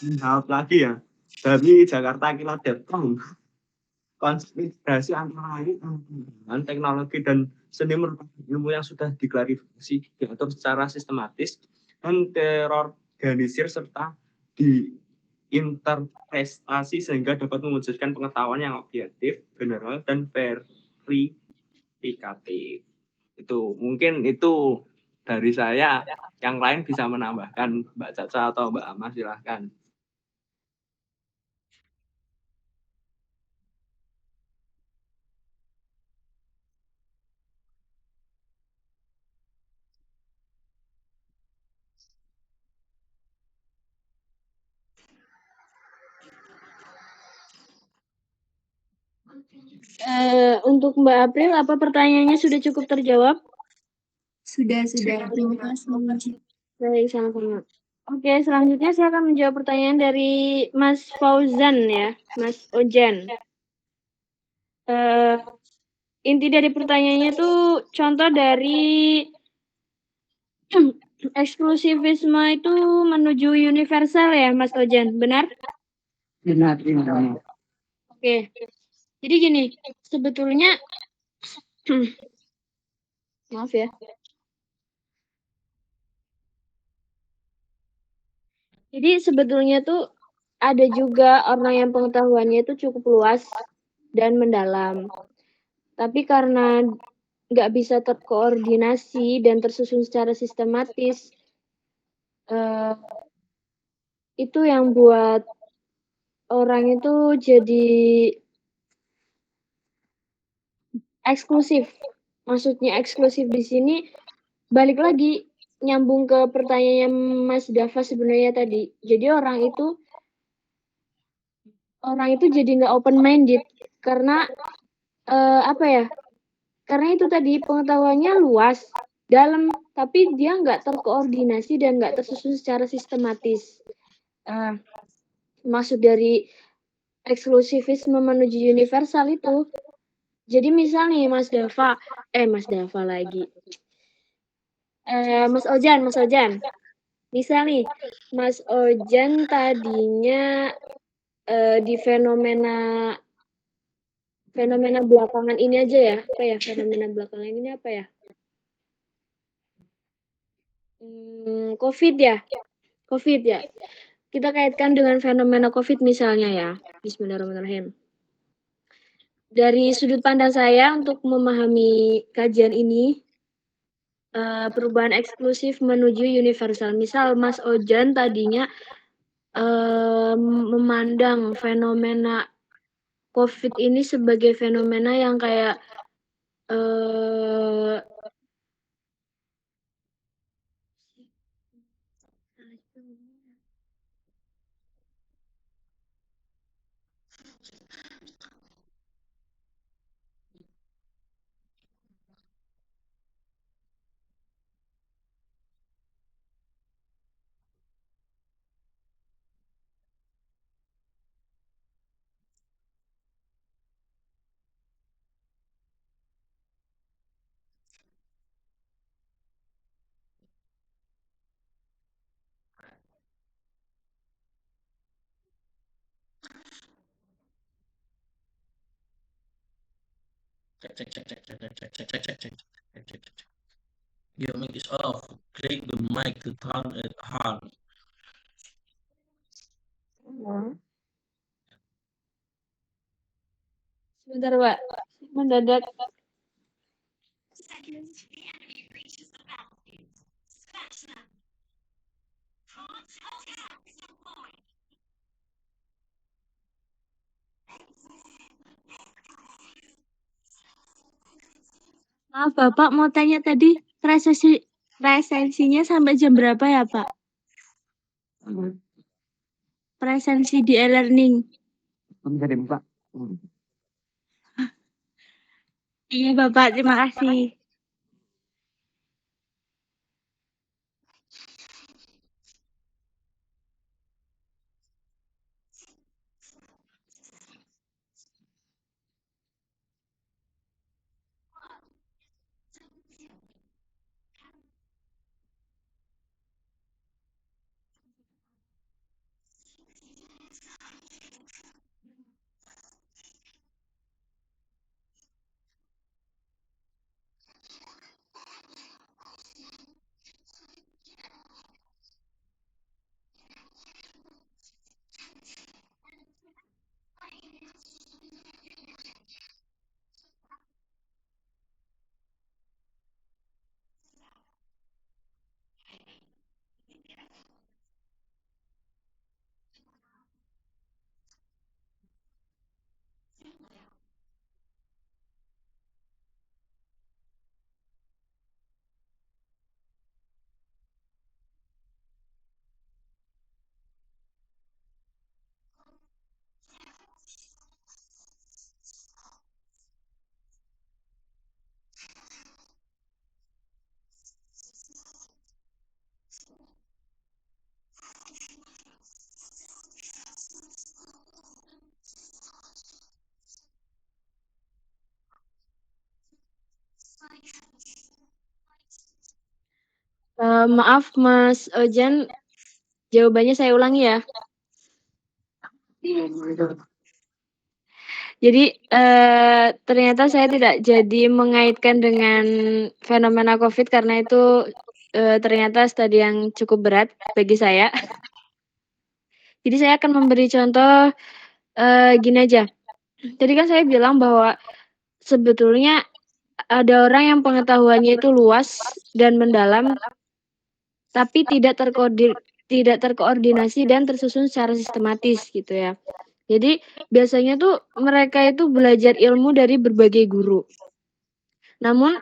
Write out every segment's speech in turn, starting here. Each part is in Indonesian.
Jawab lagi ya. Dari jakartakilat.com, konspirasi antara lain dengan teknologi dan seni merupakan ilmu yang sudah diklarifikasi, diatur secara sistematis dan terorganisir serta diinterpretasi sehingga dapat mewujudkan pengetahuan yang objektif, general, dan verifikatif. Itu mungkin itu dari saya. Yang lain bisa menambahkan, Mbak Caca atau Mbak Ama, silahkan. Untuk Mbak April, apa pertanyaannya sudah cukup terjawab? Sudah. Terima kasih. Baik, sama-sama. Oke, selanjutnya saya akan menjawab pertanyaan dari Mas Fauzan ya, Mas Ojan. Inti dari pertanyaannya itu contoh dari eksklusivisme itu menuju universal ya, Mas Ojan, benar? Benar. Oke, jadi gini, sebetulnya, maaf ya. Jadi sebetulnya tuh ada juga orang yang pengetahuannya itu cukup luas dan mendalam. Tapi karena nggak bisa terkoordinasi dan tersusun secara sistematis, itu yang buat orang itu jadi eksklusif. Maksudnya eksklusif di sini balik lagi nyambung ke pertanyaannya Mas Dava sebenarnya tadi. Jadi orang itu jadi nggak open minded karena apa ya? Karena itu tadi pengetahuannya luas, dalam, tapi dia nggak terkoordinasi dan nggak tersusun secara sistematis. Maksud dari eksklusivisme menuju universal itu. Jadi misal nih Mas Dava lagi. Mas Ojan. Misal nih, Mas Ojan tadinya di fenomena belakangan ini aja ya. Apa ya fenomena belakangan ini apa ya? COVID ya. Kita kaitkan dengan fenomena COVID misalnya ya. Bismillahirrahmanirrahim. Dari sudut pandang saya untuk memahami kajian ini, perubahan eksklusif menuju universal. Misal Mas Ojan tadinya memandang fenomena COVID ini sebagai fenomena yang kayak Your mic is off. Click the mic to turn it on. Sebentar, Pak. Mendadak. Maaf, Bapak mau tanya tadi presensinya sampai jam berapa ya, Pak? Presensi di e-learning. Bisa dibuka. Iya, Bapak. Terima kasih. Maaf, Mas Ojan. Jawabannya saya ulangi ya. Jadi ternyata saya tidak jadi mengaitkan dengan fenomena COVID karena itu ternyata studi yang cukup berat bagi saya. Jadi saya akan memberi contoh gini aja. Tadi kan saya bilang bahwa sebetulnya ada orang yang pengetahuannya itu luas dan mendalam, tapi tidak terkoordinasi dan tersusun secara sistematis gitu ya. Jadi biasanya tuh mereka itu belajar ilmu dari berbagai guru. Namun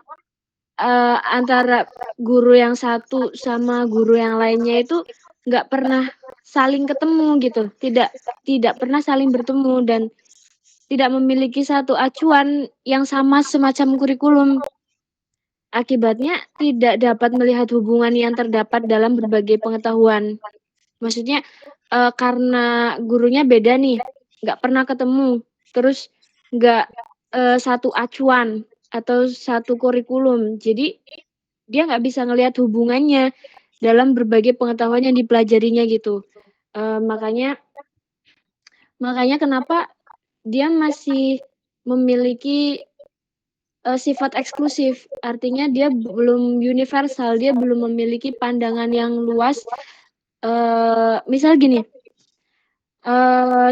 antara guru yang satu sama guru yang lainnya itu nggak pernah saling ketemu gitu, tidak pernah saling bertemu dan tidak memiliki satu acuan yang sama semacam kurikulum. Akibatnya tidak dapat melihat hubungan yang terdapat dalam berbagai pengetahuan. Maksudnya karena gurunya beda nih, nggak pernah ketemu, terus nggak satu acuan atau satu kurikulum. Jadi dia nggak bisa ngelihat hubungannya dalam berbagai pengetahuan yang dipelajarinya gitu. Makanya kenapa dia masih memiliki sifat eksklusif. Artinya dia belum universal, dia belum memiliki pandangan yang luas. Misal gini,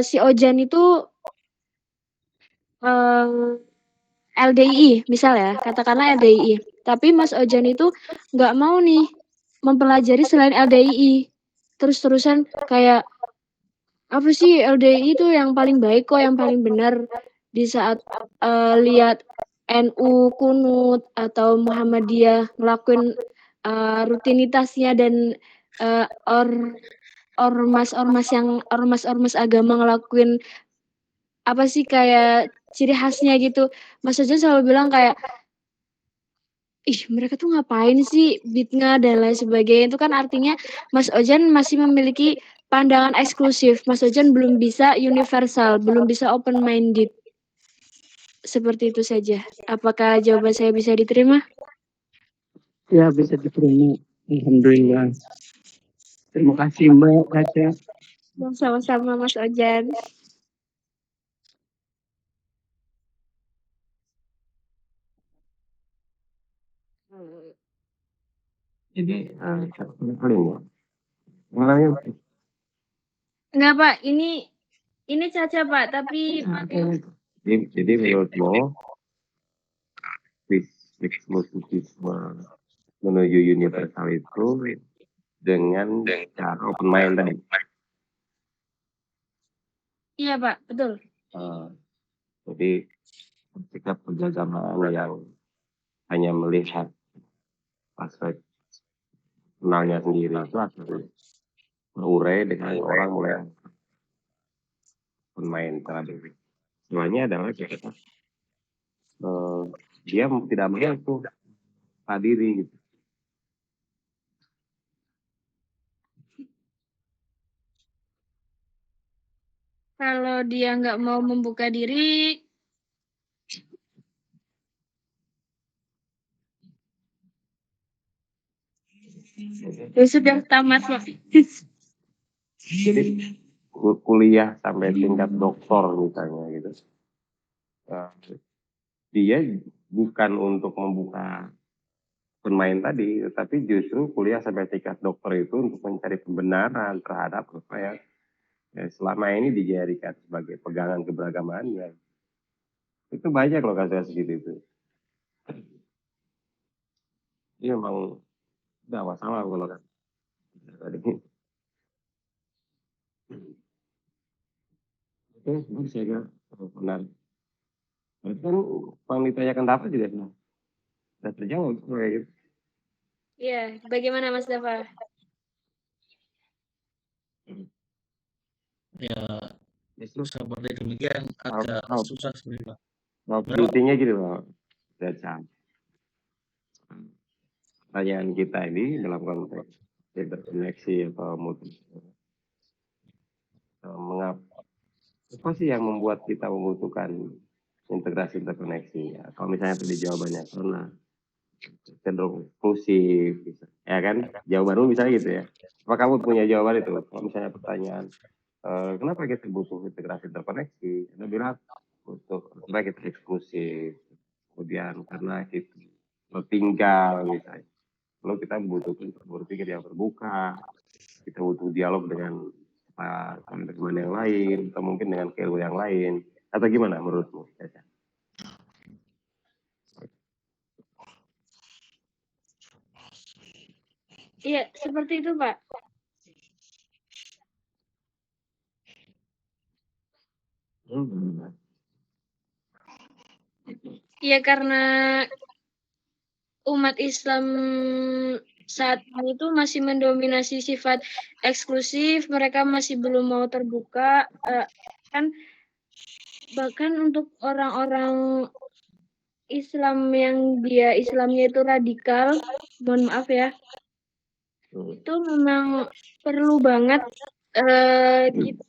si Ojan itu LDII, misal ya, katakanlah LDII. Tapi Mas Ojan itu nggak mau nih mempelajari selain LDII. Terus-terusan kayak, apa sih LDII itu yang paling baik kok, yang paling benar. Di saat lihat NU kunut atau Muhammadiyah ngelakuin rutinitasnya dan ormas agama ngelakuin apa sih kayak ciri khasnya gitu. Mas Ojan selalu bilang kayak, ih mereka tuh ngapain sih bid'ah dan lain sebagainya. Itu kan artinya Mas Ojan masih memiliki pandangan eksklusif. Mas Ojan belum bisa universal, belum bisa open minded. Seperti itu saja. Apakah jawaban saya bisa diterima? Ya, bisa diterima. Alhamdulillah. Terima kasih Mbak Caca. Sama-sama Mas Ojan. Jadi kalian ya. Mulanya Enggak, Pak. Ini Caca, Pak. Tapi jadi menurutmu eksklusivisme menuju universal itu dengan cara open mind tadi. iya, Pak. Betul. Jadi sikap beragama yang hanya melihat aspek kenalnya sendiri itu akan berurai dengan orang mulai bermain terhadap semuanya adalah kita dia tidak melihat tuh hadiri gitu. Kalau dia nggak mau membuka diri, ya sudah tamat, Pak. Jadi kuliah sampai tingkat doktor misalnya gitu. Dia bukan untuk membuka pemain tadi, tetapi justru kuliah sampai tingkat dokter itu untuk mencari pembenaran terhadap apa ya selama ini dijadikan sebagai pegangan keberagamaannya. Itu banyak loh kasus gitu itu. Ini memang udah masalah kalau kan. Tadi. Oke, saya kira benar. Itu kan yang ditanyakan dapat juga sudah terjawab kayak gitu. Iya, bagaimana Mas Dava? Ya, justru seperti demikian agak susah sebenarnya. Intinya gitu loh, Caca. Pertanyaan kita ini dalam konteks interkoneksi atau multi mengapa apa sih yang membuat kita membutuhkan integrasi interkoneksi ya? Kalau misalnya tadi jawabannya karena cenderung eksklusif, ya kan? Jawabanmu misalnya gitu ya. Apa kamu punya jawaban itu? Kalau misalnya pertanyaan, kenapa kita butuh integrasi interkoneksi? Anda bilang butuh karena kita eksklusif, kemudian karena kita tertinggal misalnya. Lalu kita membutuhkan berpikir yang terbuka, kita butuh dialog dengan teman-teman yang lain, atau mungkin dengan keilmu yang lain, atau gimana menurutmu? Iya, seperti itu, Pak. Iya, karena umat Islam saat ini itu masih mendominasi sifat eksklusif, mereka masih belum mau terbuka, kan bahkan untuk orang-orang Islam yang dia Islamnya itu radikal, mohon maaf ya, itu memang perlu banget kita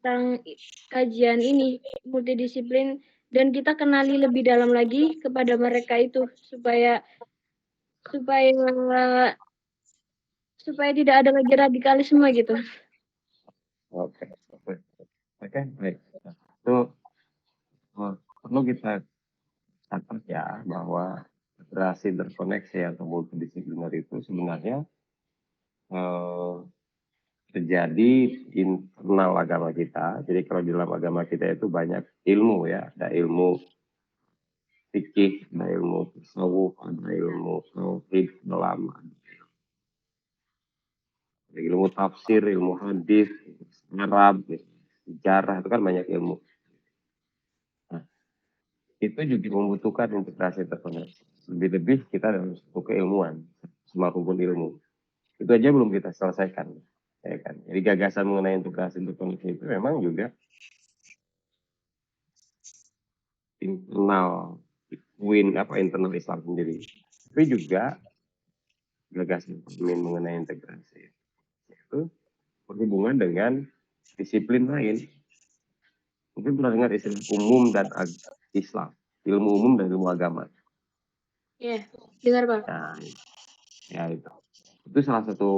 tentang kajian ini multidisiplin dan kita kenali lebih dalam lagi kepada mereka itu supaya tidak ada lagi radikalisme gitu. Oke, baik. Itu perlu kita catat ya bahwa integrasi interkoneksi atau multidisipliner itu sebenarnya terjadi internal agama kita. Jadi kalau di dalam agama kita itu banyak ilmu ya, ada ilmu fikih, ada ilmu tasawuf, ada ilmu tauhid dalam, ada ilmu tafsir, ilmu hadis, Arab, sejarah itu kan banyak ilmu. Nah, itu juga membutuhkan integrasi interkoneksi. Lebih-lebih kita dalam satu keilmuan, semua rumpun ilmu. Itu aja belum kita selesaikan. Ya kan? Jadi gagasan mengenai integrasi interkoneksi itu memang juga internal internal Islam sendiri. Tapi juga gagasan mengenai integrasi itu berhubungan dengan disiplin lain. Mungkin pernah dengar istilah umum dan Islam, ilmu umum dan ilmu agama. Iya, dengar Pak. Nah, ya itu salah satu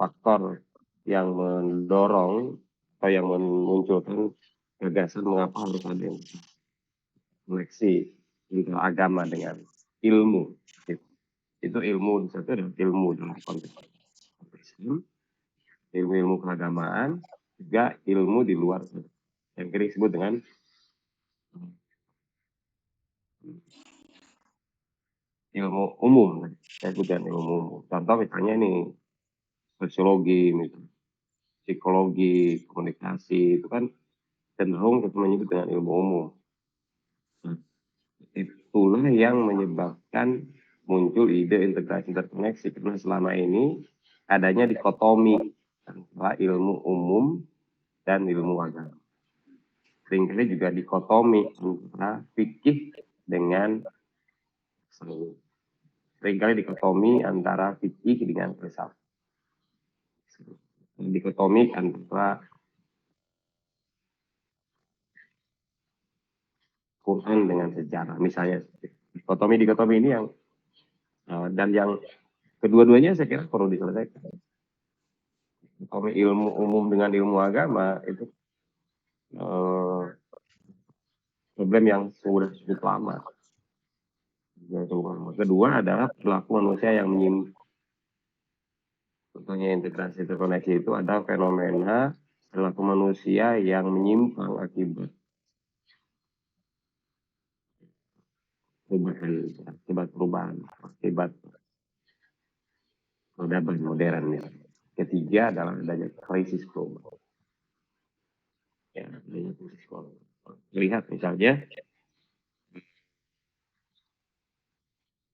faktor yang mendorong atau yang memunculkan gagasan mengapa harus ada koneksi antara agama dengan ilmu. Itu ilmu, di situ ada ilmu dalam konteks Islam, ilmu-ilmu keagamaan, juga ilmu di luar yang kita sebut dengan ilmu umum. Saya sebut dengan ilmu umum. Contoh misalnya ini sosiologi, misalnya, psikologi, komunikasi, itu kan cenderung kita menyebut dengan ilmu umum. Itulah yang menyebabkan muncul ide integrasi interkoneksi, karena selama ini adanya dikotomi antara ilmu umum dan ilmu agama. Seringkali juga dikotomi antara fikih dengan tasawuf. Seringkali dikotomi antara fikih dengan filsafat. Dikotomi antara Quran dengan sejarah, misalnya. Dikotomi ini yang dan yang kedua-duanya saya kira perlu diselesaikan. Dikotomi ilmu umum dengan ilmu agama itu problem yang sudah cukup lama. Kedua adalah perilaku manusia yang menyimpang. Contohnya integrasi interkoneksi itu ada fenomena perilaku manusia yang menyimpang akibat perubahan, akibat peradaban modern. Ketiga adalah adanya krisis global. Ya, adanya krisis global. Lihat misalnya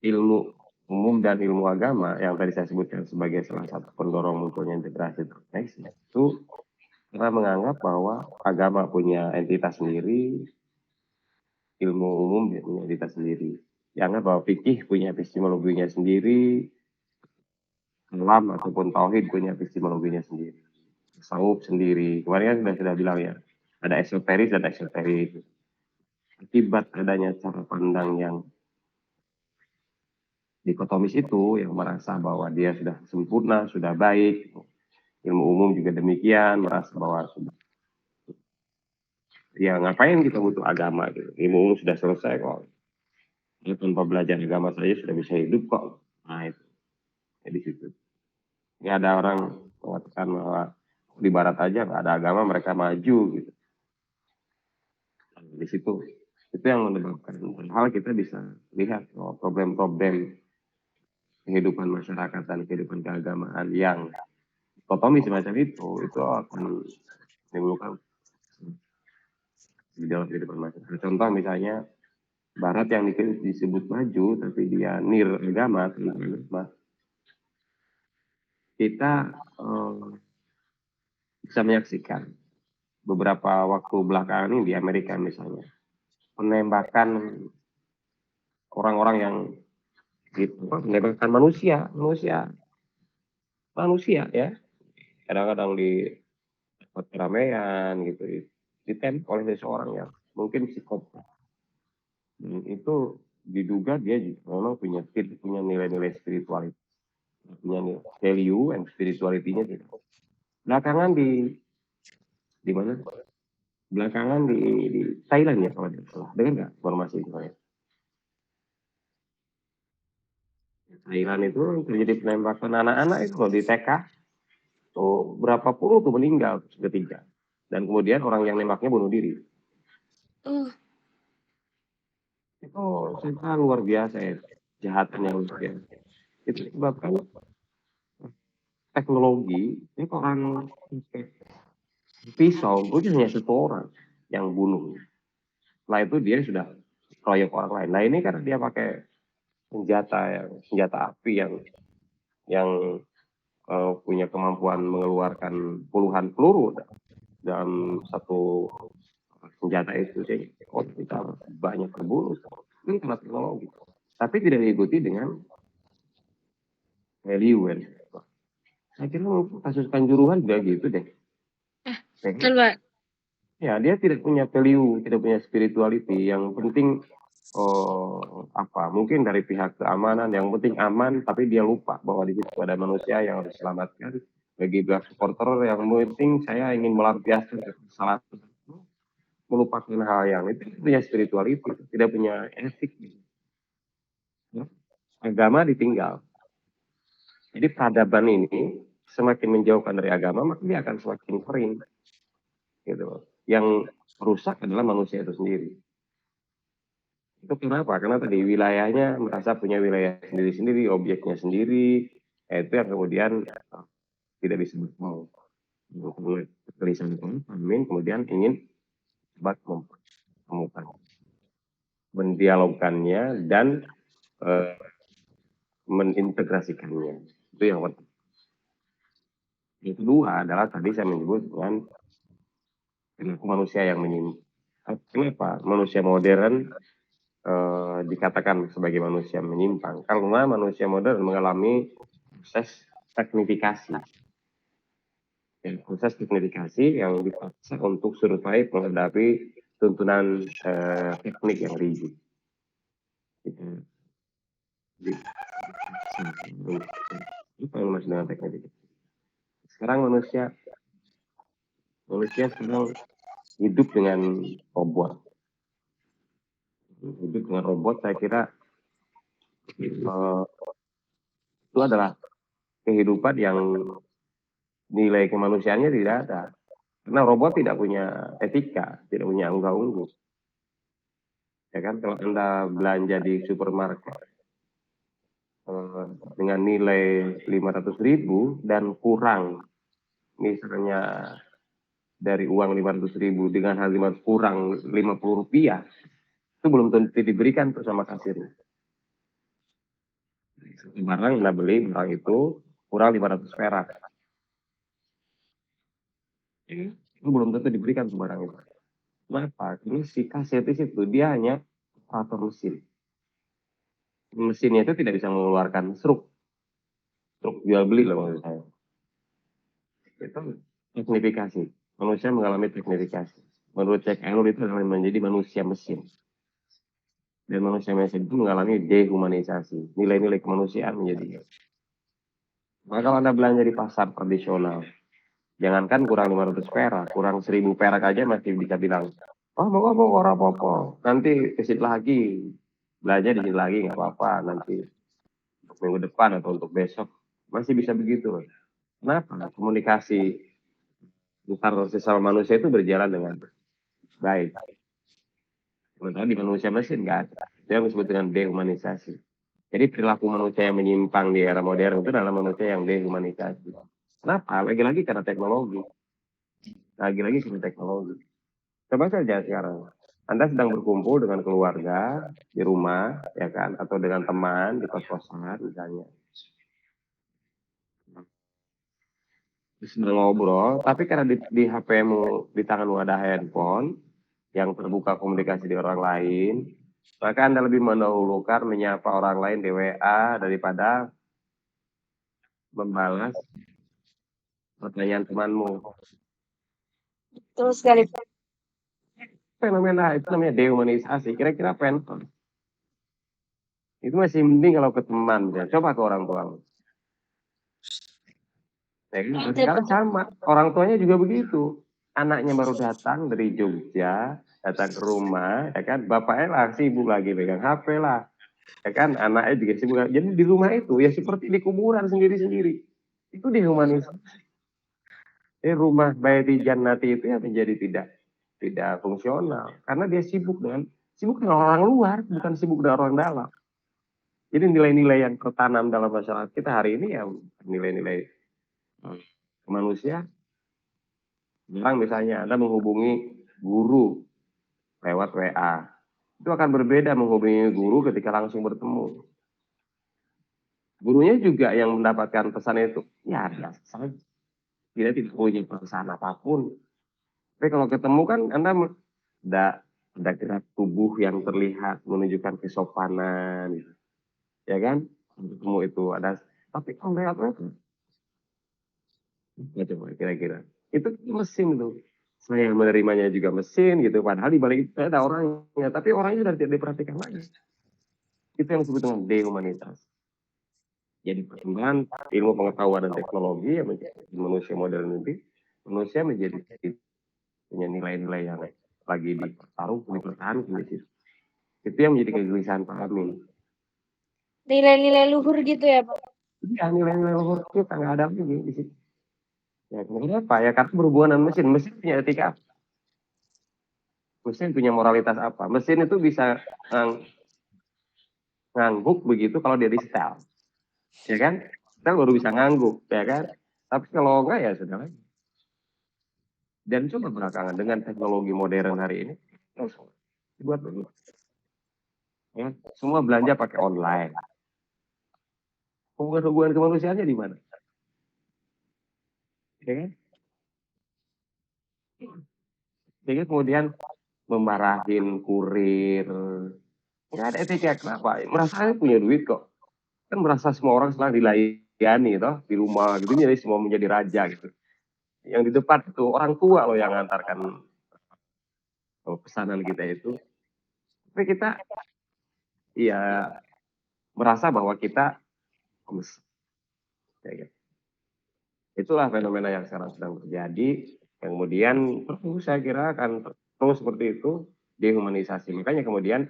ilmu umum dan ilmu agama yang tadi saya sebutkan sebagai salah satu pendorong munculnya integrasi interkoneksi itu karena menganggap bahwa agama punya entitas sendiri, ilmu umum punya entitas sendiri. Dianggap bahwa fikih punya epistemologinya sendiri, kalam ataupun tauhid punya epistemologinya sendiri, tasawuf sendiri. Kemarin kan sudah bilang ya, ada esoteris dan eksoteris. Akibat adanya cara pandang yang dikotomis itu, yang merasa bahwa dia sudah sempurna, sudah baik, ilmu umum juga demikian, merasa bahwa sudah, ya ngapain kita butuh agama gitu, ilmu umum sudah selesai kok, ya, tanpa belajar agama saja sudah bisa hidup kok. Nah itu, ya di situ. Ya ada orang mengatakan bahwa di barat aja nggak ada agama mereka maju gitu. Nah, di situ itu yang menyebabkan hal kita bisa lihat bahwa problem-problem kehidupan masyarakat dan kehidupan keagamaan yang dikotomi semacam itu akan menimbulkan di dalam kehidupan masyarakat. Contoh misalnya Barat yang disebut maju tapi dia nir agama, kita bisa menyaksikan beberapa waktu belakangan ini di Amerika misalnya penembakan orang-orang yang gitu, menembakkan manusia ya, kadang-kadang di keramaian gitu ditembak oleh seseorang yang mungkin psikopat. Itu diduga dia memang punya nilai-nilai spiritualitas, punya value and spirituality-nya gitu. Belakangan di mana? Belakangan di Thailand ya kalau tidak salah. Dengar nggak informasi itu? Thailand itu terjadi penembakan anak-anak itu kalau di TK tuh berapa puluh tuh meninggal ketiga. Dan kemudian orang yang nembaknya bunuh diri. Itu sangat luar biasa ya, kejahatan yang luar biasa. Itu disebabkan teknologi, ini orang pisau, itu hanya satu orang yang bunuh. Setelah itu dia sudah keroyok orang lain. Nah ini karena dia pakai senjata api yang punya kemampuan mengeluarkan puluhan peluru dalam satu senjata itu. Jadi kita banyak berburu. Ini karena teknologi. Tapi tidak diikuti dengan value. Saya kira kasus Kanjuruhan juga gitu deh. Coba. Ya, dia tidak punya value, tidak punya spirituality. Yang penting mungkin dari pihak keamanan yang penting aman, tapi dia lupa bahwa di situ ada manusia yang harus diselamatkan. Bagi pihak supporter yang penting saya ingin melampiaskan kesalahan, melupakan hal yang itu punya spirituality, tidak punya etik. Ya. agama ditinggal. Jadi peradaban ini semakin menjauhkan dari agama, maka dia akan semakin kering. Gitu. Yang rusak adalah manusia itu sendiri. Itu kenapa? Karena tadi wilayahnya merasa punya wilayah sendiri-sendiri, objeknya sendiri, itu yang kemudian tidak bisa bertemu. Kegelisahan pemimpin kemudian ingin cepat mempertemukan, mendialogkannya dan menintegrasikannya. Itu yang penting. Yang kedua adalah tadi saya menyebut dengan perilaku manusia yang menyimpang. Kenapa manusia modern dikatakan sebagai manusia menyimpang? Karena manusia modern mengalami proses teknifikasi. Ya, proses teknifikasi yang dipaksa untuk survive menghadapi tuntunan teknik yang rigid. Apa yang dimaksud dengan teknik? Sekarang manusia sedang hidup dengan robot. Hidup dengan robot, saya kira itu adalah kehidupan yang nilai kemanusiaannya tidak ada. Karena robot tidak punya etika, tidak punya unggah-ungguh. Ya kan, kalau Anda belanja di supermarket dengan nilai 500.000 dan kurang, misalnya dari uang 500.000 dengan harga kurang 50 rupiah, itu belum tentu diberikan tuh sama kasirnya. Barang Anda beli, barang itu kurang 500 perak. Itu belum tentu diberikan tuh barang itu. Kenapa? Ini si kasir di situ dia hanya operator mesin. Mesinnya itu tidak bisa mengeluarkan struk jual beli loh maksud saya. Itu teknifikasi. Manusia mengalami teknifikasi. Menurut Jack Taylor itu adalah menjadi manusia mesin. Dan manusia mesin itu mengalami dehumanisasi. Nilai-nilai kemanusiaan menjadi. Maka kalau Anda belanja di pasar tradisional, jangankan kurang 500 perak, kurang 1.000 perak aja masih bisa bilang, oh mau orang apa-apa, nanti kesit lagi, belanja di sini lagi nggak apa-apa, nanti untuk minggu depan atau untuk besok masih bisa begitu. Kenapa? Komunikasi antar sesama manusia itu berjalan dengan baik. Sementara di manusia mesin nggak ada. Itu yang disebut dengan dehumanisasi. Jadi perilaku manusia yang menyimpang di era modern itu adalah manusia yang dehumanisasi. Kenapa? Lagi-lagi karena teknologi. Lagi-lagi karena teknologi. Coba saja sekarang. Anda sedang berkumpul dengan keluarga di rumah, ya kan, atau dengan teman di kos-kosan misalnya. Sedang ngobrol, tapi karena di HP-mu, di tanganmu ada handphone yang terbuka komunikasi di orang lain, maka Anda lebih mendahulukan menyapa orang lain di WA daripada membalas pertanyaan temanmu. Betul sekali. Fenomena itu namanya dehumanisasi. Kira-kira apa yang itu masih mending kalau ke teman, ya. Coba ke orang tua. Ya, sekarang sama, orang tuanya juga begitu. Anaknya baru datang dari Jogja, datang ke rumah, ya kan, bapaknya lah sibuk lagi pegang HP lah, ya kan, anaknya juga sibuk. Jadi di rumah itu ya seperti di kuburan sendiri-sendiri. Itu dehumanisasi. Rumah Baiti Jannati itu ya menjadi tidak fungsional karena dia sibuk dengan orang luar, bukan sibuk dengan orang dalam. Jadi nilai-nilai yang tertanam dalam masyarakat kita hari ini ya nilai-nilai manusia. Sekarang misalnya Anda menghubungi guru lewat WA, itu akan berbeda menghubungi guru ketika langsung bertemu. Gurunya juga yang mendapatkan pesan itu, ya biasa saja. Dia tidak punya pesan apapun. Tapi kalau ketemu kan Anda ada gerak tubuh yang terlihat menunjukkan kesopanan, ya kan? Ketemu itu ada, tapi kalau lewat WA, ya coba kira-kira. Itu mesin tuh. Saya menerimanya juga mesin gitu. Padahal di balik itu ada orangnya, tapi orangnya sudah tidak diperhatikan lagi. Itu yang disebut dengan dehumanisasi. Jadi perkembangan ilmu pengetahuan dan teknologi yang menjadi manusia modern ini, manusia menjadi punya nilai-nilai yang lagi dipertaruhkan di situ. Itu yang menjadi kegelisahan Pak Amin. Nilai-nilai luhur gitu ya, Pak? Iya, nilai-nilai luhur kita nggak ada lagi di situ. Ya, kenapa? Ya karena berhubungan dengan mesin. Mesin punya etika apa? Mesin punya moralitas apa? Mesin itu bisa ngangguk begitu kalau dia di setel. Ya kan? Setel baru bisa ngangguk, ya kan? Tapi kalau enggak ya sudah lagi. Dan coba belakangan dengan teknologi modern hari ini, dibuat begitu. Ya, semua belanja pakai online. Hubungan kemanusiaannya di mana? Ya kan? Jadi kemudian memarahin kurir, nggak ada etika. Kenapa? Merasa punya duit kok. Kan merasa semua orang sedang dilayani toh di rumah gitu, jadi semua menjadi raja gitu. Yang di depan itu orang tua loh yang ngantarkan pesanan kita itu. Tapi kita ya merasa bahwa kita ya, gitu. Itulah fenomena yang sekarang sedang terjadi. Kemudian terus saya kira akan terus seperti itu, dehumanisasi. Makanya kemudian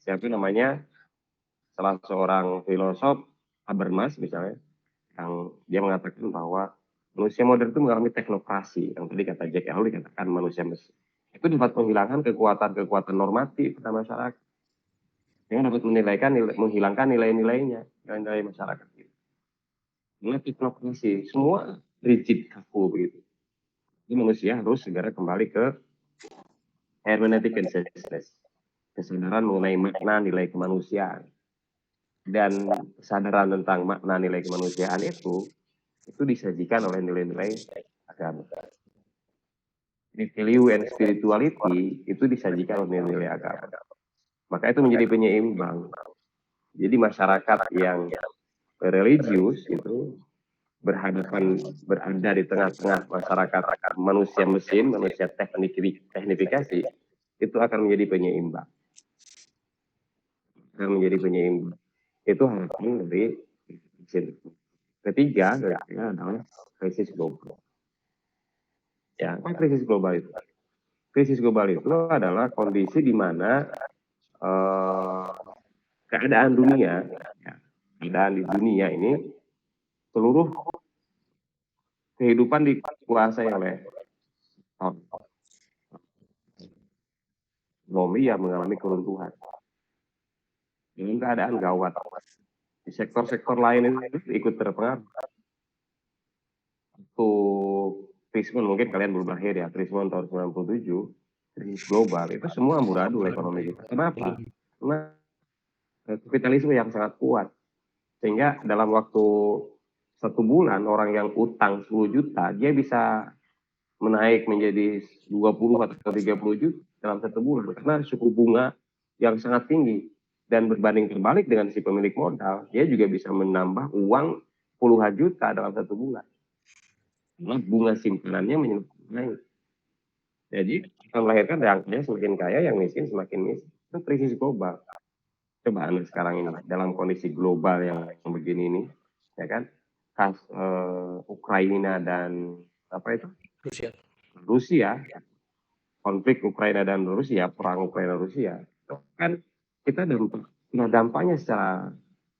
siapa namanya, salah seorang filosof Habermas misalnya, yang dia mengatakan bahwa manusia modern itu mengalami teknokrasi, yang tadi kata Jack Elwood dikatakan manusia mesin. Itu dapat menghilangkan kekuatan-kekuatan normatif pada masyarakat, yang dapat menghilangkan nilai-nilainya, nilai-nilai masyarakat. Karena teknokrasi, semua rigid kaku begitu. Jadi manusia harus segera kembali ke hermeneutic consciousness, kesadaran mengenai makna nilai kemanusiaan. Dan kesadaran tentang makna nilai kemanusiaan itu disajikan oleh nilai-nilai agama. Value and spirituality itu disajikan oleh nilai-nilai agama. Maka itu menjadi penyeimbang. Jadi masyarakat yang religius itu berada di tengah-tengah masyarakat manusia mesin, manusia teknifikasi, itu akan menjadi penyeimbang. Itu harapan dari ketiga adalah krisis global. Ya, apa krisis global itu? Krisis global itu adalah kondisi di mana keadaan di dunia ini seluruh kehidupan dikuasai oleh ekonomi yang mengalami keruntuhan dengan keadaan gawat. Di sektor-sektor lain itu ikut terpengaruh. Untuk Krismon mungkin kalian belum lahir ya, Krismon tahun 97, krisis global itu semua amburadul ekonomi kita. Kenapa? Karena kapitalisme yang sangat kuat, sehingga dalam waktu 1 bulan orang yang utang 10 juta dia bisa menaik menjadi 20 atau 30 juta dalam 1 bulan karena suku bunga yang sangat tinggi, dan berbanding terbalik dengan si pemilik modal, dia juga bisa menambah uang puluhan juta dalam 1 bulan karena bunga simpanannya naik. Jadi akan melahirkan angkanya semakin kaya, yang miskin semakin miskin. Itu krisis global. Coba Anda sekarang ini dalam kondisi global yang begini ini, ya kan, Ukraina dan apa itu Rusia, konflik Ukraina dan Rusia, perang Ukraina Rusia, itu kan kita dampaknya secara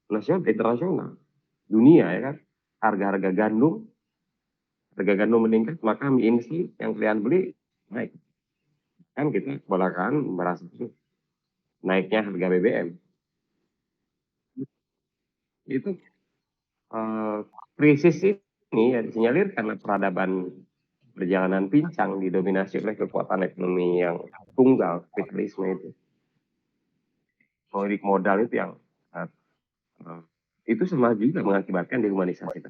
nasional, internasional, dunia ya kan, harga gandum meningkat, maka mie instan yang kalian beli naik, kan kita kebelakangan merasa naiknya harga BBM. Itu krisis ini ya disinyalir karena peradaban perjalanan pincang didominasi oleh kekuatan ekonomi yang tunggal, kapitalisme itu. Politik modal itu yang itu sama juga mengakibatkan dehumanisasi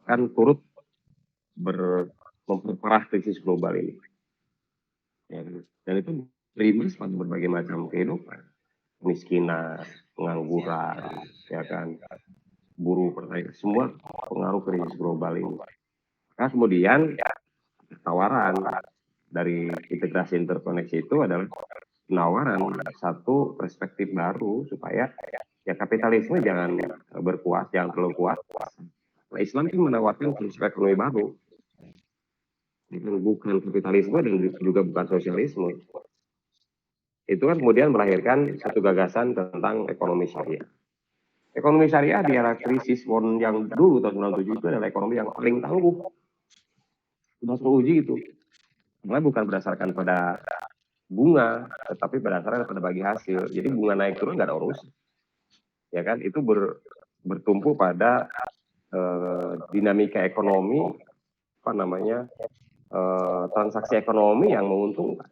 kan turut memperparah krisis global ini. Ya, dan itu berimbas pada berbagai macam kehidupan, kemiskinan, pengangguran, ya kan, buruh, pertanian, semua pengaruh krisis global ini. Nah, kemudian tawaran dari integrasi interkoneksi itu adalah penawaran satu perspektif baru supaya ya kapitalisme jangan berkuat, jangan terlalu kuat. Nah, Islam itu menawarkan prinsip ekonomi baru, bukan kapitalisme dan juga bukan sosialisme. Itu kan kemudian melahirkan satu gagasan tentang ekonomi syariah. Ekonomi syariah di era krisis yang dulu tahun 97 itu adalah ekonomi yang paling tangguh. Sudah teruji itu. Karena bukan berdasarkan pada bunga, tetapi berdasarkan pada bagi hasil. Jadi bunga naik turun nggak ada urus. Ya kan, itu bertumpu pada dinamika ekonomi, transaksi ekonomi yang menguntungkan.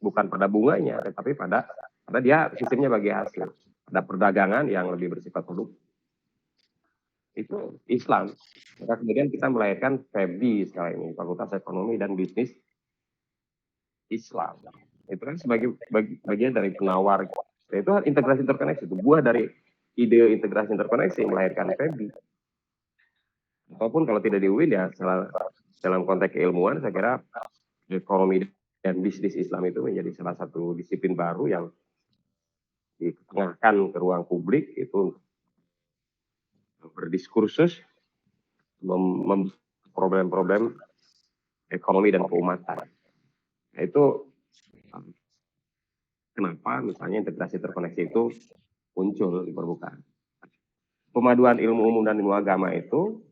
Bukan pada bunganya, tetapi pada dia sistemnya bagi hasil. Ada perdagangan yang lebih bersifat produktif. Itu Islam. Maka kemudian kita melahirkan FEBI sekarang ini, Fakultas Ekonomi dan Bisnis Islam. Itu kan sebagai bagian dari penawar. Itu integrasi interkoneksi, itu buah dari ide integrasi interkoneksi melahirkan FEBI. Ataupun kalau tidak di UIN ya dalam konteks keilmuan, saya kira ekonomi dan bisnis Islam itu menjadi salah satu disiplin baru yang ditengahkan ke ruang publik, itu berdiskursus problem-problem ekonomi dan keumatan. Nah, itu kenapa misalnya integrasi terkoneksi itu muncul di permukaan. Pemaduan ilmu umum dan ilmu agama itu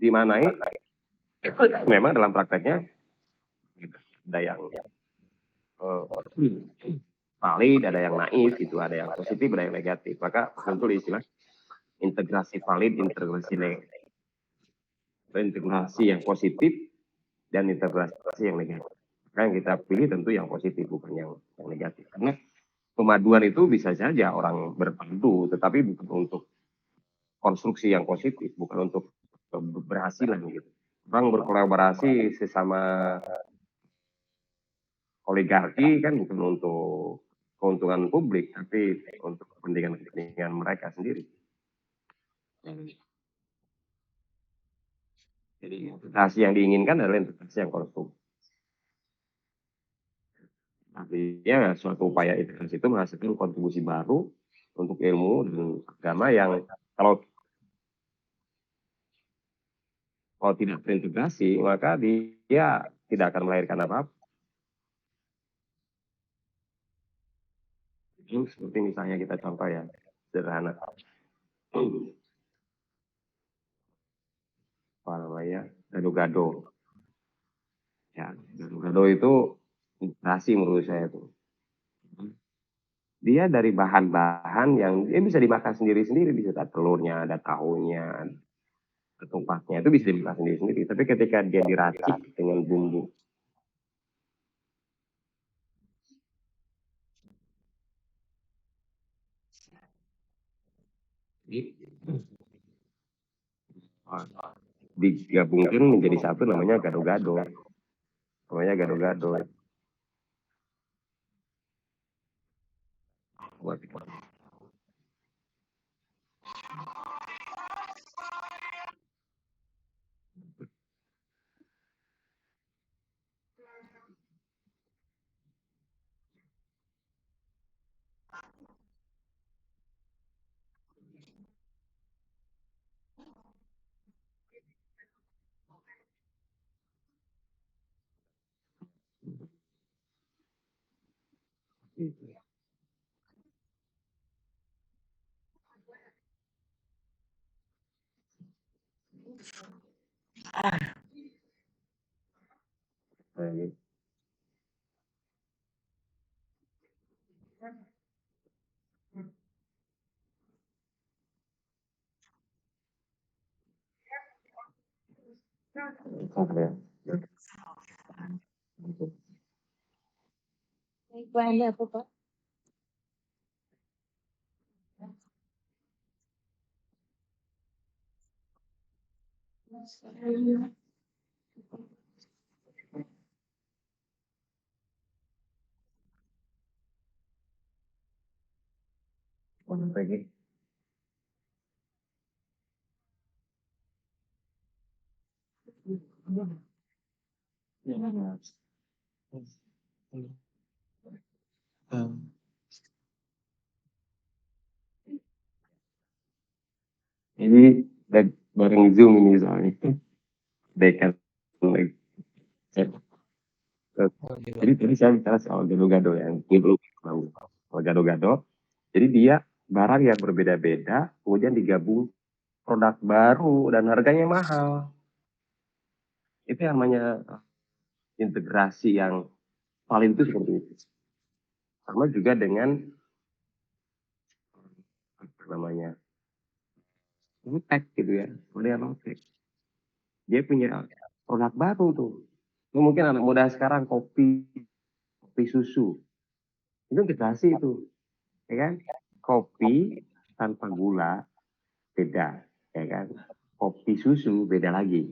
dimanai memang dalam prakteknya ada yang valid, ada yang naif, itu ada yang positif, ada yang negatif. Maka muncul istilah integrasi valid, integrasi yang positif, dan integrasi yang negatif. Maka yang kita pilih tentu yang positif, bukan yang negatif. Karena pemaduan itu bisa saja orang berpadu, tetapi bukan untuk konstruksi yang positif, bukan untuk keberhasilan gitu. Orang berkolaborasi sesama oligarki kan bukan untuk keuntungan publik, tapi untuk kepentingan mereka sendiri. Jadi integrasi yang diinginkan adalah integrasi yang konstruktif. Artinya suatu upaya integrasi itu menghasilkan kontribusi baru untuk ilmu dan agama yang kalau tidak terintegrasi, maka dia tidak akan melahirkan apa-apa. Seperti misalnya kita contoh ya, sederhana. Apa namanya? Gado-gado. Ya, gado-gado itu integrasi menurut saya itu. Dia dari bahan-bahan yang dia bisa dimakan sendiri-sendiri, bisa ada telurnya, ada tahunya, ketupatnya itu bisa dimakan sendiri-sendiri. Tapi ketika dia diracik dengan bumbu digabungkan menjadi satu, namanya gado-gado. Namanya gado-gado. Bahannya apa, Pak? Ini bareng Zoom ini soalnya. Dekan. Jadi tadi saya bicara soal gado-gado yang belum gado-gado. Jadi dia barang yang berbeda-beda, kemudian digabung produk baru dan harganya mahal. Itu yang namanya integrasi yang paling itu seperti itu. Sama juga dengan apa namanya Lotek gitu ya, model Lotek. Dia punya produk baru tuh. Itu mungkin anak muda sekarang kopi susu. Itu integrasi itu, ya kan? Kopi tanpa gula beda, ya kan? Kopi susu beda lagi.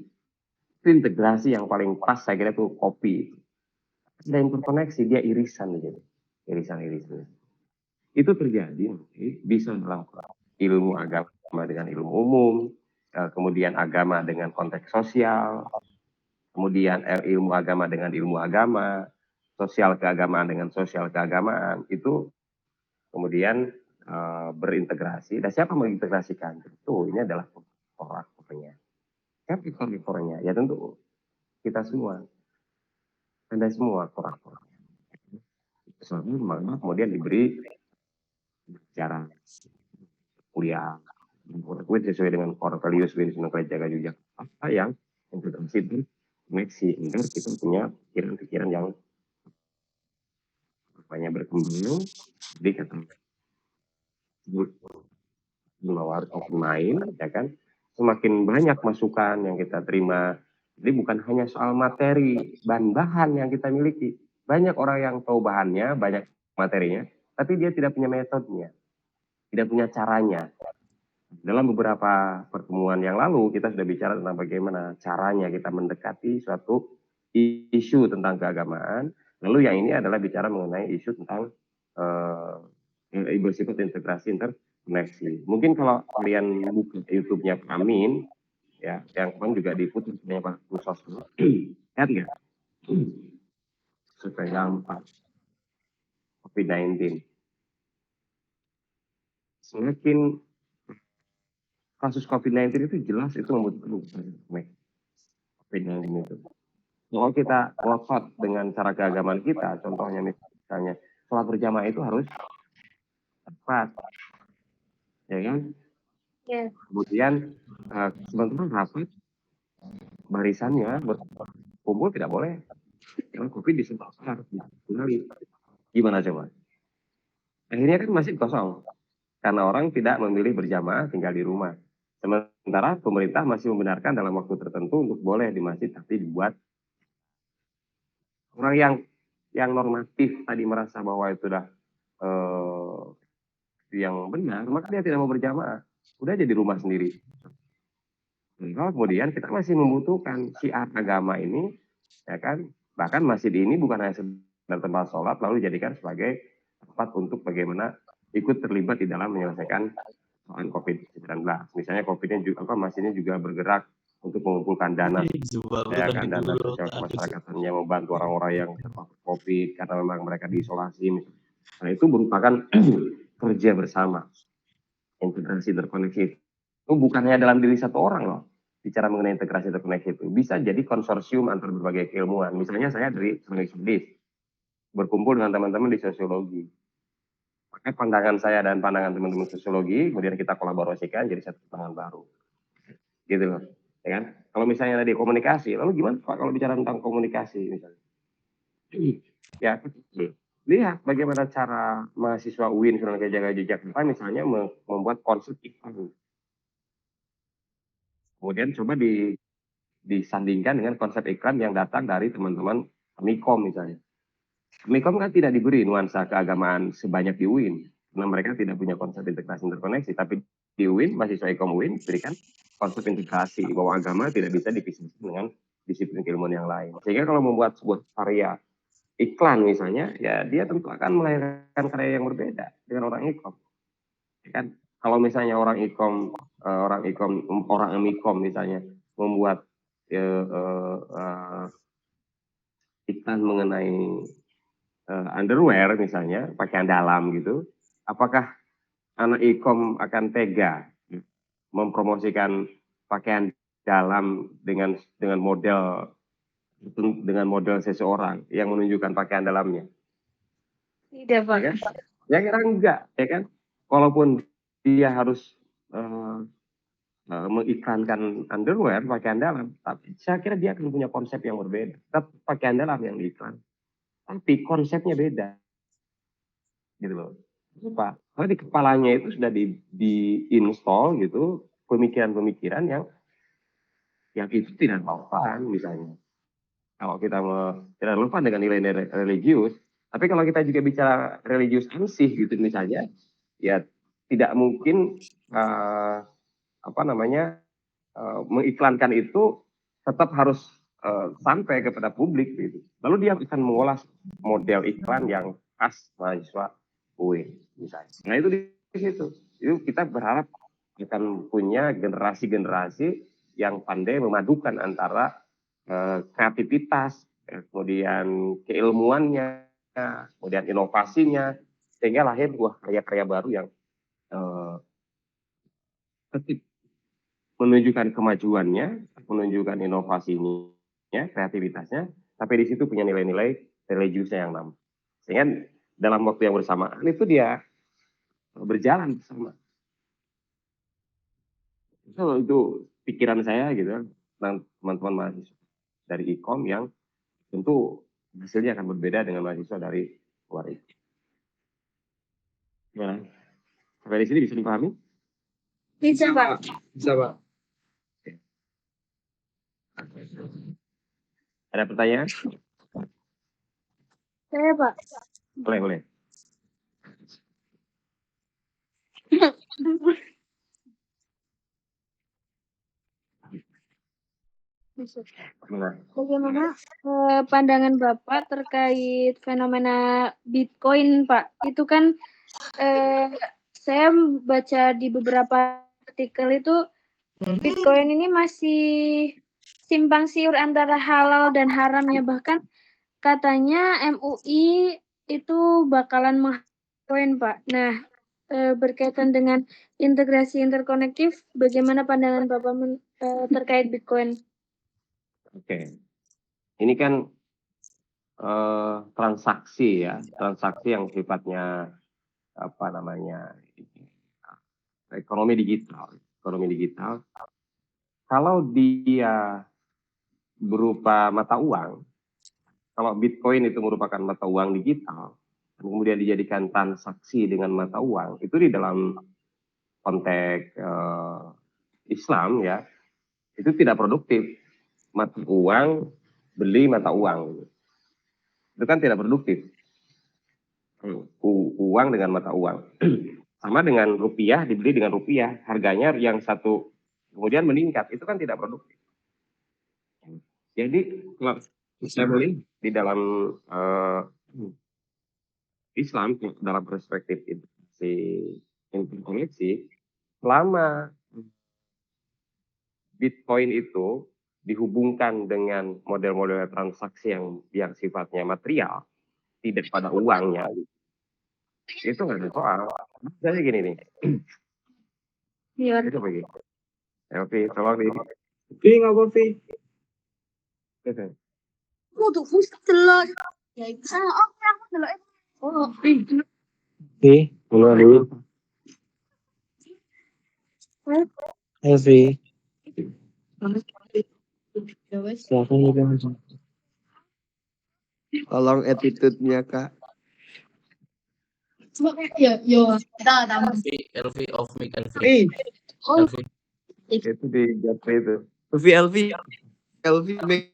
Itu integrasi yang paling pas saya kira tuh kopi. Ada yang terkoneksi, dia irisan gitu. Irisan-irisan. Itu terjadi bisa dalam ilmu agama dengan ilmu umum, kemudian agama dengan konteks sosial, kemudian ilmu agama dengan ilmu agama, sosial keagamaan dengan sosial keagamaan, itu kemudian berintegrasi. Dan siapa mengintegrasikan? Itu ini adalah korak-koranya. Siapa korak-koranya? Ya tentu kita semua. Anda semua korak-koranya. Soalnya kemudian diberi cara kuliah sesuai dengan Cornelius Winston Jaga Jujak, apa yang integrasi dan koneksi agar kita punya pikiran-pikiran yang banyak berkembang. Jadi kata bahwa harus main, ya kan, semakin banyak masukan yang kita terima. Jadi bukan hanya soal materi bahan-bahan yang kita miliki, banyak orang yang tahu bahannya, banyak materinya, tapi dia tidak punya metodenya, tidak punya caranya. Dalam beberapa pertemuan yang lalu kita sudah bicara tentang bagaimana caranya kita mendekati suatu isu tentang keagamaan. Lalu yang ini adalah bicara mengenai isu tentang bersifat integrasi interkoneksi. Mungkin kalau kalian buka YouTube-nya Pak Amin, ya, yang kemarin juga diputus oleh Pak Kusos, lihat nggak? Supaya gampang. COVID-19. Semakin kasus COVID-19 itu jelas itu membutuhkan COVID-19 itu. Kalau kita ngotot dengan cara keagamaan kita, contohnya misalnya sholat berjamaah itu harus tepat, ya kan? Yes. Kemudian sebenarnya rapat barisannya berkumpul tidak boleh. Kalau COVID disebar kembali, gimana coba? Akhirnya kan masih kosong karena orang tidak memilih berjamaah tinggal di rumah. Sementara pemerintah masih membenarkan dalam waktu tertentu untuk boleh di masjid, tapi dibuat orang yang normatif tadi merasa bahwa itu sudah yang benar, maka dia tidak mau berjamaah, udah jadi rumah sendiri. Nah, kemudian kita masih membutuhkan syiar agama ini, ya kan? Bahkan masjid ini bukan hanya sekedar tempat sholat, lalu dijadikan sebagai tempat untuk bagaimana ikut terlibat di dalam menyelesaikan soal COVID-19. Misalnya COVID-nya juga masjidnya juga bergerak untuk mengumpulkan dana, ya kan, dana sosial kemasyarakatan yang membantu orang-orang yang terpapar COVID karena memang mereka diisolasi. Nah, itu merupakan kerja bersama, integrasi terkoneksi. Itu bukan hanya dalam diri satu orang loh. Bicara mengenai integrasi terkoneksi itu bisa jadi konsorsium antar berbagai keilmuan. Misalnya saya dari Sonic Studies berkumpul dengan teman-teman di sosiologi. Pakai pandangan saya dan pandangan teman-teman sosiologi, kemudian kita kolaborasikan jadi satu pandangan baru. Gitu loh. Ya kan? Kalau misalnya tadi komunikasi, lalu gimana Pak kalau bicara tentang komunikasi misalnya? Ya, lihat bagaimana cara mahasiswa UIN Sunan Kalijaga Yogyakarta misalnya membuat konsep iklan. Kemudian coba disandingkan dengan konsep iklan yang datang dari teman-teman Mikom misalnya. Mikom kan tidak diberi nuansa keagamaan sebanyak di UIN, karena mereka tidak punya konsep integrasi interkoneksi, tapi di UIN, mahasiswa Ikom UIN berikan konsep integrasi bahwa agama tidak bisa dipisahkan dengan disiplin keilmuan yang lain. Sehingga kalau membuat sebuah karya iklan misalnya, ya dia tentu akan melahirkan karya yang berbeda dengan orang Ikom. Ya kan? Kalau misalnya orang Mikom misalnya membuat iklan mengenai underwear misalnya, pakaian dalam gitu, apakah anak Ikom akan tega mempromosikan pakaian dalam dengan model seseorang yang menunjukkan pakaian dalamnya? Tidak, Pak. Ya kan? Ya kira enggak, ya kan? Walaupun dia harus mengiklankan underwear pakaian dalam, tapi saya kira dia akan punya konsep yang berbeda. Tetap pakaian dalam yang diiklan, tapi konsepnya beda, gitu loh. Kenapa? Karena di kepalanya itu sudah di-install gitu pemikiran-pemikiran yang itu tidak relevan misalnya. Kalau kita tidak relevan dengan nilai-nilai religius, tapi kalau kita juga bicara religius ansih gitu misalnya, ya tidak mungkin mengiklankan itu tetap harus sampai kepada publik gitu. Lalu dia akan mengolah model iklan yang khas mahasiswa UI misalnya. Nah itu di situ. Itu kita berharap akan punya generasi-generasi yang pandai memadukan antara kreativitas, kemudian keilmuannya, kemudian inovasinya, sehingga lahir buah karya-karya baru yang tetap menunjukkan kemajuannya, menunjukkan inovasinya, kreativitasnya, tapi di situ punya nilai-nilai religiusnya yang nampak. Sehingga dalam waktu yang bersamaan itu dia berjalan bersama. Itu pikiran saya gitu, dan teman-teman mahasiswa dari IKOM yang tentu hasilnya akan berbeda dengan mahasiswa dari luar itu. Gimana? Sampai di sini bisa dipahami? Bisa, Pak. Bisa, Pak. Ada pertanyaan? Saya, Pak. Boleh. Bisa. Gimana? Bagaimana pandangan Bapak terkait fenomena Bitcoin, Pak? Itu kan saya baca di beberapa artikel itu Bitcoin ini masih simpang siur antara halal dan haramnya. Bahkan katanya MUI itu bakalan Bitcoin, Pak. Nah, berkaitan dengan integrasi interkonektif, bagaimana pandangan Bapak terkait Bitcoin? Oke. Ini kan transaksi yang sifatnya ekonomi digital. Kalau dia berupa mata uang, kalau Bitcoin itu merupakan mata uang digital, kemudian dijadikan transaksi dengan mata uang, itu di dalam konteks Islam ya, itu tidak produktif. Mata uang beli mata uang, itu kan tidak produktif. Uang dengan mata uang. Sama dengan rupiah dibeli dengan rupiah, harganya yang satu kemudian meningkat, itu kan tidak produktif. Jadi kalau saya melihat di dalam Islam dalam perspektif interkoneksi, selama Bitcoin itu dihubungkan dengan model-model transaksi yang sifatnya material, tidak pada uangnya, itu nggak ada soal. Misalnya gini nih, Iya. itu begini. Oke, tolong nih. Oke, nggak apa-apa. Kudu mesti delok. Ya iku salah aku delok. Oh, Oke, mulai dulu. Elvi, ya wes. silakan juga. Tolong attitude-nya, Kak. Kita tambah. LV off mic LV. Oh, LV. Itu di Japri itu. Elvi, make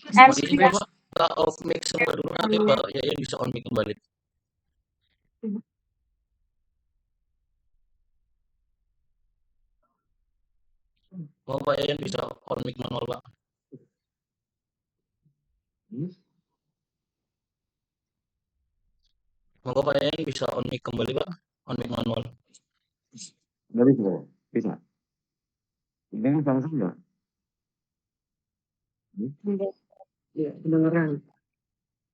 Ini Pak, kita off mic semua dulu nanti Pak Yayan bisa on mic kembali. Mau Pak Yayan bisa on mic manual Pak. Mau Pak Yayan bisa on mic kembali Pak, on mic manual. Dari sini bisa. Dengan sama-sama. ya, kedengeran.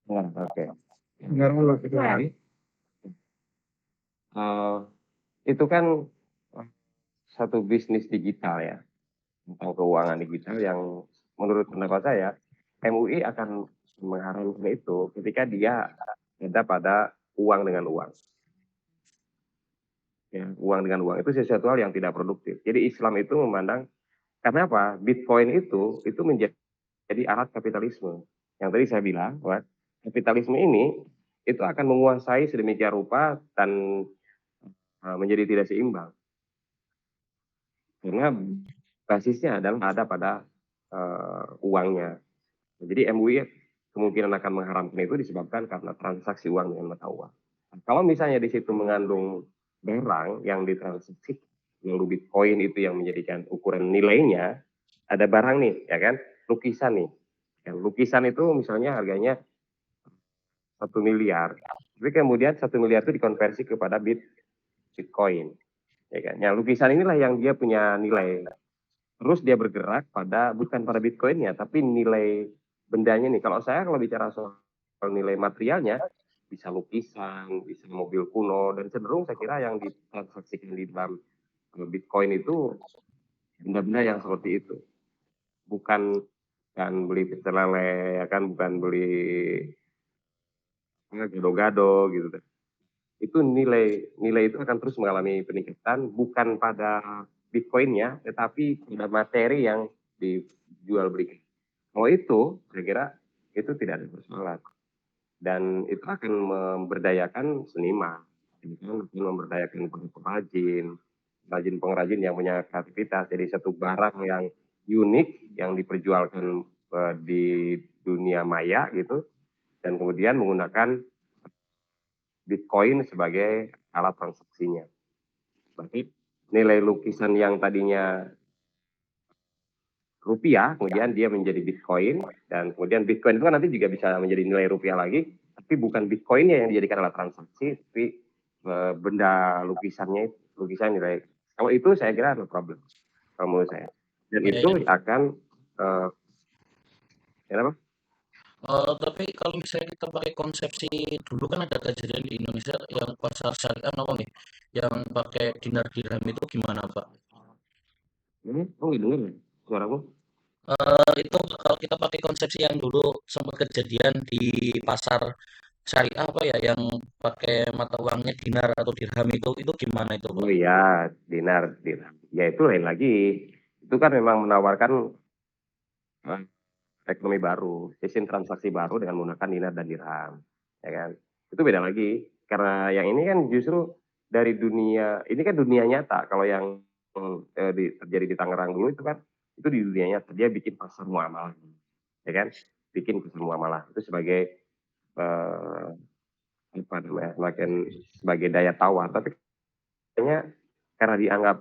Oke. Kedengeran loh, kedengeran. Itu kan satu bisnis digital ya, tentang keuangan digital yang menurut pendapat saya MUI akan mengharamkan itu ketika dia ada pada uang dengan uang. Ya, uang dengan uang itu sesuatu hal yang tidak produktif. Jadi Islam itu memandang karena apa? Bitcoin itu menjadi alat kapitalisme. Yang tadi saya bilang bahwa kapitalisme ini itu akan menguasai sedemikian rupa dan menjadi tidak seimbang. Karena basisnya adalah ada pada uangnya. Jadi MUI kemungkinan akan mengharamkan itu disebabkan karena transaksi uang dengan mata uang. Kalau misalnya di situ mengandung barang yang ditransaksi melalui Bitcoin itu yang menjadikan ukuran nilainya, ada barang nih, ya kan, lukisan nih. Yang lukisan itu misalnya harganya 1 miliar, tapi kemudian 1 miliar itu dikonversi kepada Bitcoin, ya kan. Yang lukisan inilah yang dia punya nilai. Terus dia bergerak pada bukan pada Bitcoinnya, tapi nilai bendanya nih. Kalau saya kalau bicara soal nilai materialnya, bisa lukisan, bisa mobil kuno, dan cenderung saya kira yang ditransaksikan di dalam Bitcoin itu benda-benda yang seperti itu. Bukan kan beli pecel lele, ya kan, bukan beli gado-gado gitu. Itu nilai itu akan terus mengalami peningkatan bukan pada Bitcoinnya, tetapi pada materi yang dijual belikan. Kalau itu, saya kira itu tidak ada persoalan. Dan itu akan memberdayakan seniman, akan memberdayakan pengrajin yang punya kreativitas. Jadi satu barang yang unik yang diperjualkan di dunia maya gitu, dan kemudian menggunakan Bitcoin sebagai alat transaksinya. Berarti nilai lukisan yang tadinya rupiah, kemudian dia menjadi Bitcoin, dan kemudian Bitcoin itu kan nanti juga bisa menjadi nilai rupiah lagi, tapi bukan Bitcoinnya yang dijadikan alat transaksi, tapi benda lukisan nilai. Kalau itu saya kira ada problem, kalau menurut saya. Dan itu akan, kenapa? Tapi kalau misalnya kita pakai konsepsi dulu kan ada kejadian di Indonesia yang pasar syariah apa nih, yang pakai dinar dirham itu gimana Pak? Oh, dengar ya suaraku? Itu kalau kita pakai konsepsi yang dulu sempat kejadian di pasar syariah apa ya, yang pakai mata uangnya dinar atau dirham itu gimana itu Pak? Oh iya, dinar. Ya itu lain lagi. Itu kan memang menawarkan eh, ekonomi baru, sistem transaksi baru dengan menggunakan dinar dan dirham, ya kan? Itu beda lagi. Karena yang ini kan justru dari dunia, ini kan dunia nyata. Kalau yang terjadi di Tangerang dulu itu kan itu di dunia nyata. Dia bikin pasar muamalah, ya kan? Bikin pasar muamalah itu sebagai eh, apa namanya? Semakin sebagai daya tawar. Tapi kayaknya karena dianggap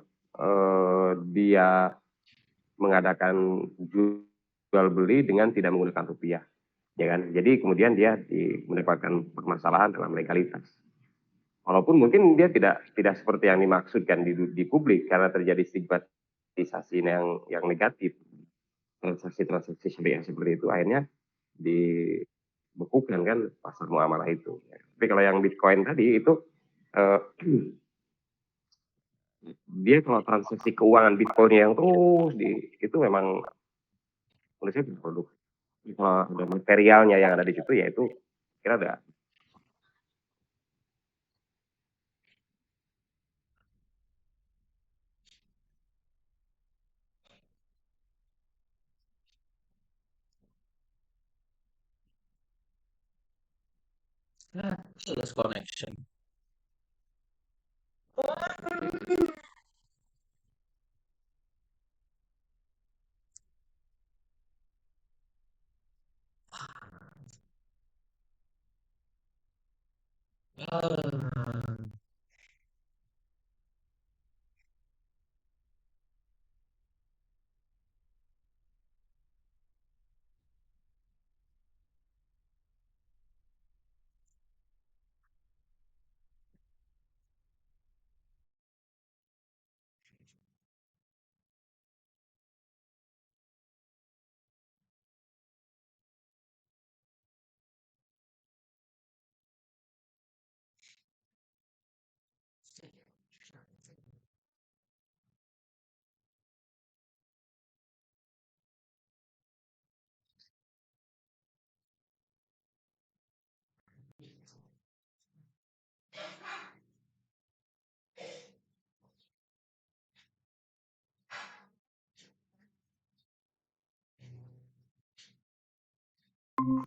dia mengadakan jual beli dengan tidak menggunakan rupiah, ya kan? Jadi kemudian dia mendapatkan permasalahan dalam legalitas. Walaupun mungkin dia tidak seperti yang dimaksudkan di publik karena terjadi stigmatisasi yang negatif. Transaksi-transaksi syariah seperti itu akhirnya dibekukan kan pasar muamalah itu. Tapi kalau yang Bitcoin tadi itu eh, dia kalau transaksi keuangan Bitcoin yang terus itu memang menurut saya produk. Kalau ada materialnya yang ada di situ ya itu kira ada. Jelas connection. Ah.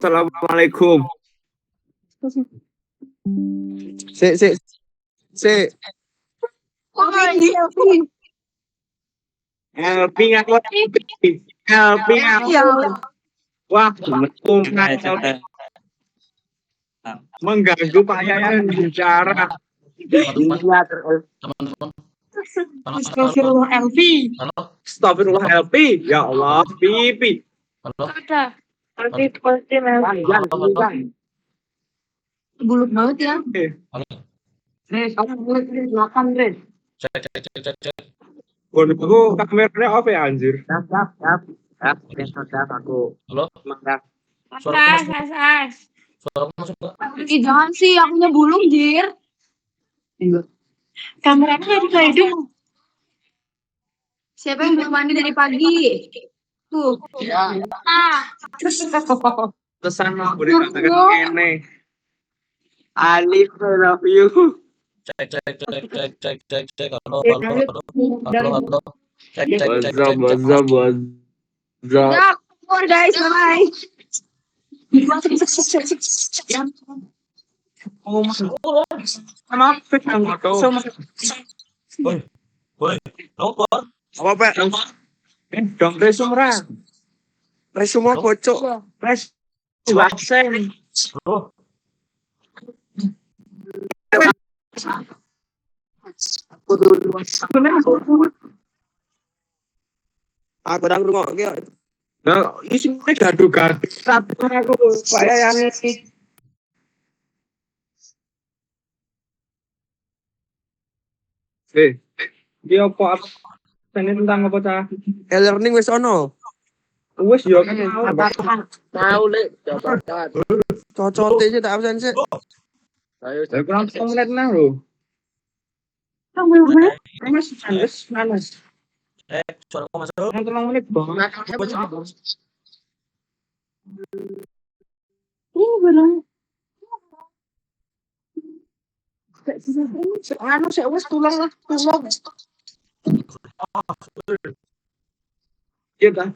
Assalamualaikum. Si. Helping aku. Helping aku. Ya Allah. Wah, mengganggu Pak Yayan bicara. Teman-teman. Astagfirullah LV. Halo, Astagfirullah LP. Ya Allah, pipi. halo, Ada. Nanti pasti nanti. Bulut banget ya. halo. Res, aku bulut makan Res. Cek. Aku kameranya off ya anjir. Siap. Aku. Halo, suara As, masuk, as. suara masuk nggak? Ih, jangan sih, akunya bulung, Jir. Kameranya nggak bisa hidup. Siapa yang belum mandi dari pagi? Tuh. Pesan mau dikatakan ini. Alif, I love you. Cek. Halo. Cek. Udah, keluar guys, bye. Sama pegang foto. Boleh. Keluar. Apa Pak? Dong resumra. Resumra bocok. Res. Waksen. Halo. Aku udah ngrungokke. Nah, isine gaduh-gaduh. Tapi aku Pak Yayan iki. Dia apa? Ini tentang apa cah? E-learning wis ono. Wes yo kan Tahu lek jabatan. Cocote sih tak absen sih. Ayo ya kurang 10 menit nah lho. Panas. Cek, suara kok masuk. Yang 3 menit banget. Anu, saya wes tulang. Kita ada